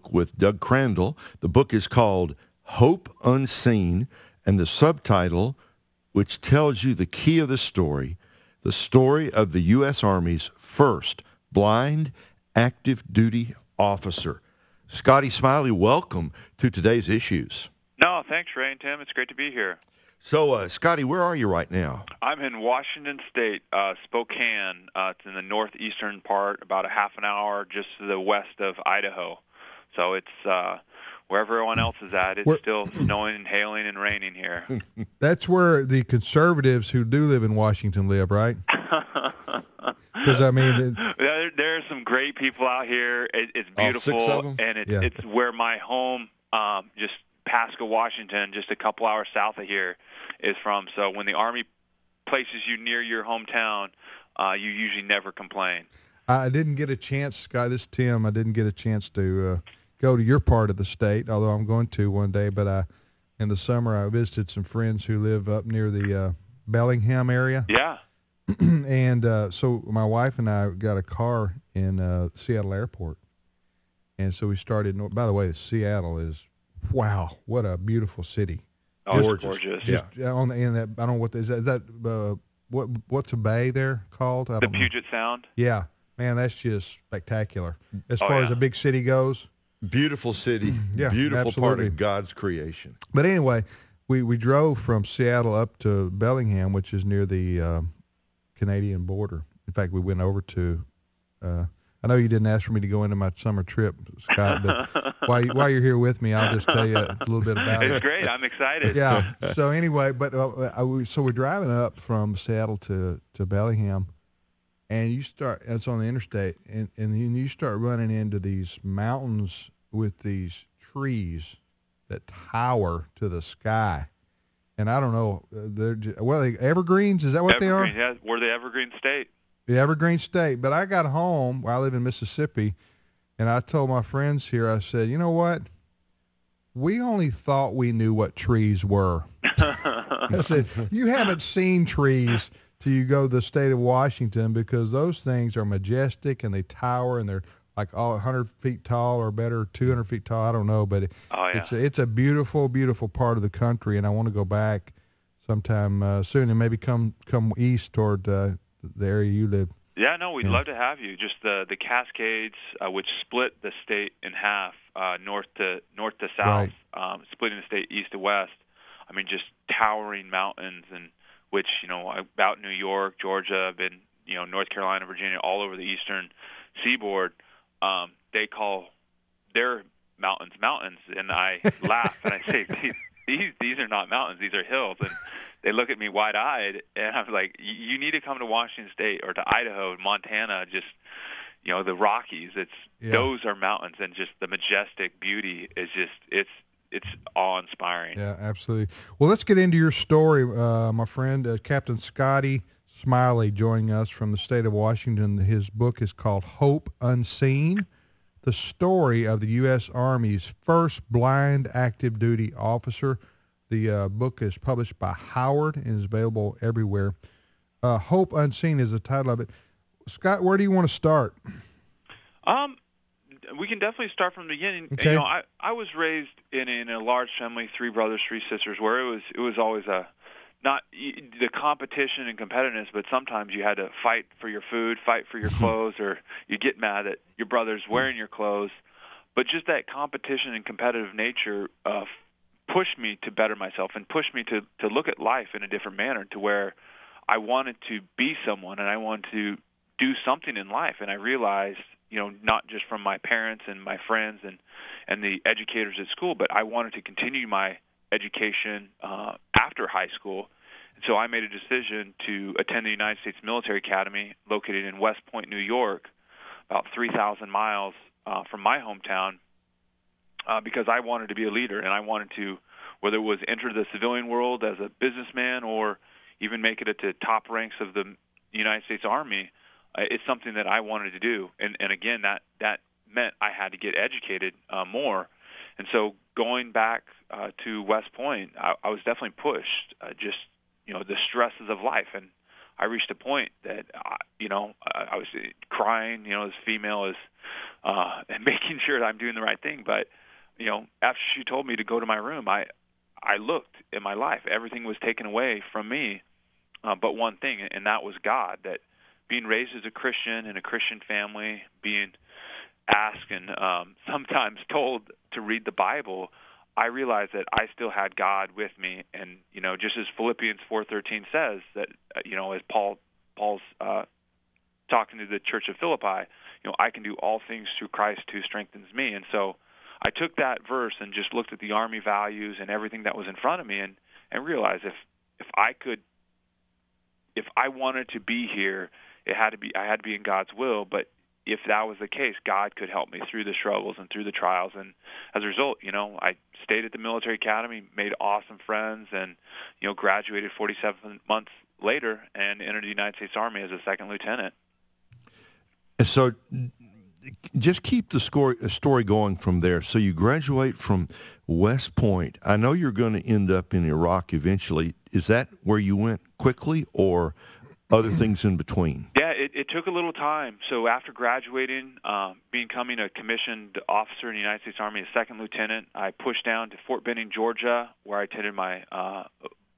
book with Doug Crandall. The book is called Hope Unseen, and the subtitle, which tells you the key of the story of the U.S. Army's first blind active duty officer. Scotty Smiley, welcome to today's Issues. No, thanks, Ray and Tim. It's great to be here. So, Scotty, where are you right now? I'm in Washington State, Spokane. It's in the northeastern part, about a half an hour just to the west of Idaho. So it's wherever everyone else is at. It's still snowing and hailing and raining here. That's where the conservatives who do live in Washington live, right? Because I mean, there are some great people out here. It's beautiful, all 6 of them? And it's where my home, just Pasco, Washington, just a couple hours south of here, is from. So when the Army places you near your hometown, you usually never complain. I didn't get a chance, Scott. This is Tim. I didn't get a chance to go to your part of the state, although I'm going to one day. But in the summer, I visited some friends who live up near the Bellingham area. Yeah. And so my wife and I got a car in Seattle Airport. And so we started. By the way, Seattle is, wow, what a beautiful city. Oh, it's gorgeous. Just on the end of that, I don't know what is that what's a bay there called? The Puget Sound. Yeah, man, that's just spectacular. As far as a big city goes. Beautiful city. Yeah, beautiful absolutely. part of God's creation. But anyway, we drove from Seattle up to Bellingham, which is near the Canadian border. In fact, we went over to I know you didn't ask for me to go into my summer trip, Scott, but while you're here with me, I'll just tell you a little bit about it. It's great. I'm excited. Yeah. So anyway, but so we're driving up from Seattle to Bellingham, and it's on the interstate, and then you start running into these mountains with these trees that tower to the sky. And I don't know, evergreens, is that what they are? Yeah, we're the Evergreen State. The Evergreen State. But I got home, I live in Mississippi, and I told my friends here, I said, you know what? We only thought we knew what trees were. I said, you haven't seen trees till you go to the state of Washington, because those things are majestic and they tower, and they're like 100 feet tall or better, 200 feet tall. I don't know, but it's a beautiful, beautiful part of the country, and I want to go back sometime soon and maybe come east toward the area you live. Yeah, no, we'd love to have you. Just the Cascades, which split the state in half, north to south, right. Splitting the state east to west. I mean, just towering mountains, and which, about New York, Georgia, I've been, North Carolina, Virginia, all over the eastern seaboard. They call their mountains, and I laugh and I say, these are not mountains, these are hills. And they look at me wide-eyed, and I'm like, you need to come to Washington State or to Idaho, Montana, just, the Rockies. Those are mountains, and just the majestic beauty is just, it's awe-inspiring. Yeah, absolutely. Well, let's get into your story, my friend, Captain Scotty Smiley, joining us from the state of Washington. His book is called Hope Unseen, the story of the U.S. Army's first blind active duty officer. The book is published by Howard and is available everywhere. Hope Unseen is the title of it. Scott, where do you want to start? We can definitely start from the beginning. Okay. I was raised in a large family, 3 brothers, 3 sisters, where it was always not the competition and competitiveness, but sometimes you had to fight for your food, fight for your clothes, or you get mad that your brother's wearing your clothes. But just that competition and competitive nature pushed me to better myself and pushed me to look at life in a different manner, to where I wanted to be someone and I wanted to do something in life. And I realized, not just from my parents and my friends and the educators at school, but I wanted to continue my education after high school. And so I made a decision to attend the United States Military Academy, located in West Point, New York, about 3,000 miles from my hometown, because I wanted to be a leader, and I wanted to, whether it was enter the civilian world as a businessman or even make it at the top ranks of the United States Army, it's something that I wanted to do. And again, that meant I had to get educated more. And so going back to West Point, I was definitely pushed, just, the stresses of life. And I reached a point that, I was crying, as female as, and making sure that I'm doing the right thing. But, after she told me to go to my room, I looked at my life. Everything was taken away from me, but one thing, and that was God. That being raised as a Christian in a Christian family, being asked and sometimes told to read the Bible, I realized that I still had God with me. And, just as Philippians 4:13 says, that, as Paul's talking to the church of Philippi, I can do all things through Christ who strengthens me. And so I took that verse and just looked at the Army values and everything that was in front of me and realized if I wanted to be here, I had to be in God's will. But if that was the case, God could help me through the struggles and through the trials. And as a result, I stayed at the military academy, made awesome friends, and, graduated 47 months later and entered the United States Army as a second lieutenant. So just keep the story going from there. So you graduate from West Point. I know you're going to end up in Iraq eventually. Is that where you went quickly, or other things in between? Yeah, it took a little time. So after graduating, becoming a commissioned officer in the United States Army, a second lieutenant, I pushed down to Fort Benning, Georgia, where I attended my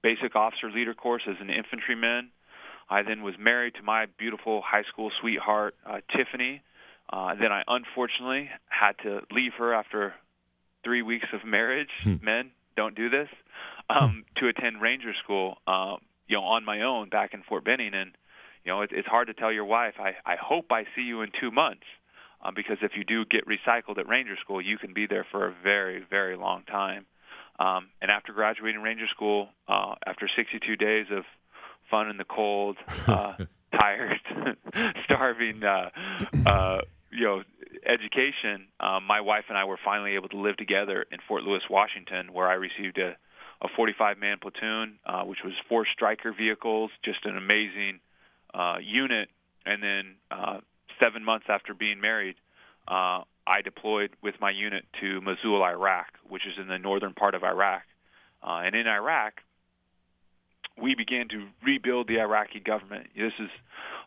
basic officer leader course as an infantryman. I then was married to my beautiful high school sweetheart, Tiffany. Then I unfortunately had to leave her after 3 weeks of marriage. Men, don't do this. To attend Ranger School, on my own back in Fort Benning. And, it's hard to tell your wife, I hope I see you in 2 months, because if you do get recycled at Ranger School, you can be there for a very, very long time. And after graduating Ranger School, after 62 days of fun in the cold, tired, starving, education, my wife and I were finally able to live together in Fort Lewis, Washington, where I received a 45-man platoon, which was 4 Stryker vehicles, just an amazing unit. And then 7 months after being married, I deployed with my unit to Mosul, Iraq, which is in the northern part of Iraq. And in Iraq, we began to rebuild the Iraqi government. This is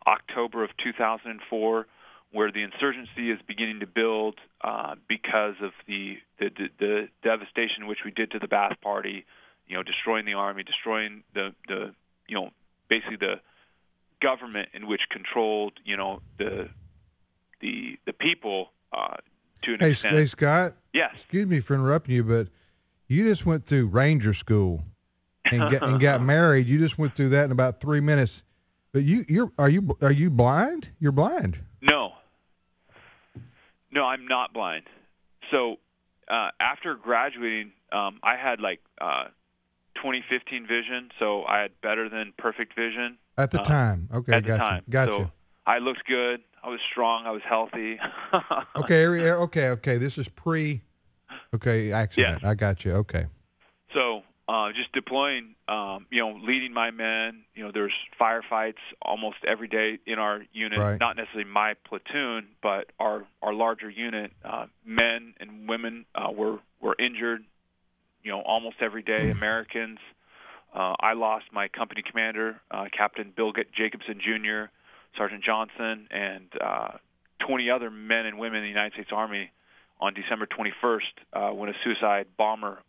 October of 2004, where the insurgency is beginning to build because of the devastation which we did to the Ba'ath Party, destroying the army, destroying the basically the government in which controlled, the people to an extent. Hey, Scott. Yes. Excuse me for interrupting you, but you just went through Ranger School and got married. You just went through that in about 3 minutes. But are you blind? You're blind. No, I'm not blind. So after graduating, I had 20/15 vision, so I had better than perfect vision. At the time. Okay, at the time. Gotcha. So I looked good. I was strong. I was healthy. Okay. This is accident. Yeah. I got you. Okay. So just deploying, leading my men. There's firefights almost every day in our unit. Right. Not necessarily my platoon, but our larger unit. Men and women were injured. Almost every day. Americans. I lost my company commander, Captain Bill Jacobson Jr., Sergeant Johnson, and 20 other men and women in the United States Army on December 21st when a suicide bomber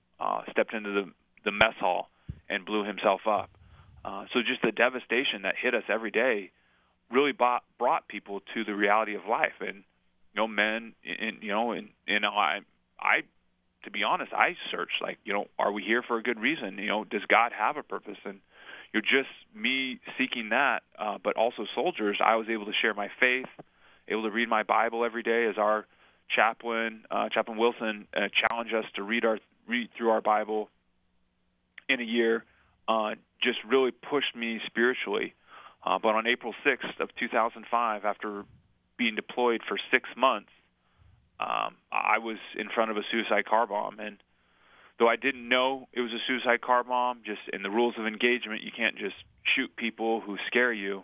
stepped into the mess hall and blew himself up. So just the devastation that hit us every day really brought people to the reality of life. And, men, I to be honest, I searched, are we here for a good reason? Does God have a purpose? And just me seeking that, but also soldiers, I was able to share my faith, able to read my Bible every day as our chaplain, Chaplain Wilson, challenged us to read through our Bible in a year, just really pushed me spiritually. But on April 6th of 2005, after being deployed for 6 months, I was in front of a suicide car bomb. And though I didn't know it was a suicide car bomb, just in the rules of engagement, you can't just shoot people who scare you.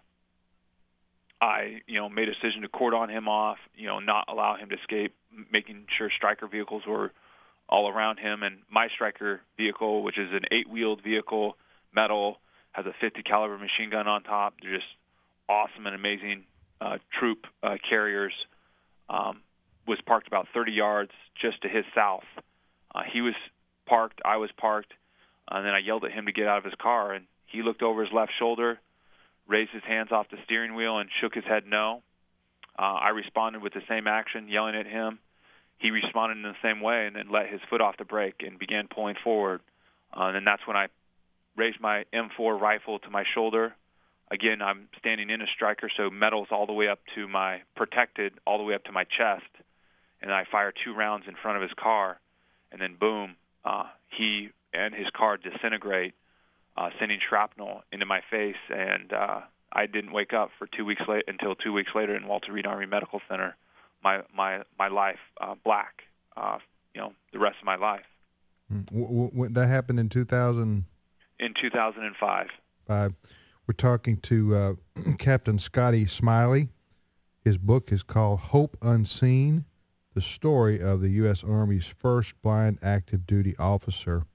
I, made a decision to cordon him off, not allow him to escape, making sure Stryker vehicles were all around him. And my Stryker vehicle, which is an 8-wheeled vehicle, metal, has a 50 caliber machine gun on top. They're just awesome and amazing troop carriers. Was parked about 30 yards just to his south. He was parked, I was parked, and then I yelled at him to get out of his car, and he looked over his left shoulder, raised his hands off the steering wheel, and shook his head no. I responded with the same action, yelling at him. He responded in the same way and then let his foot off the brake and began pulling forward. And then that's when I raised my M4 rifle to my shoulder. Again, I'm standing in a striker, so metal's all the way up to my, protected all the way up to my chest. And I fire 2 rounds in front of his car, and then boom, he and his car disintegrate, sending shrapnel into my face, and I didn't wake up for 2 weeks until 2 weeks later in Walter Reed Army Medical Center. My life black, the rest of my life. That happened in 2000? In 2005. We're talking to Captain Scotty Smiley. His book is called Hope Unseen, the story of the U.S. Army's first blind active duty officer.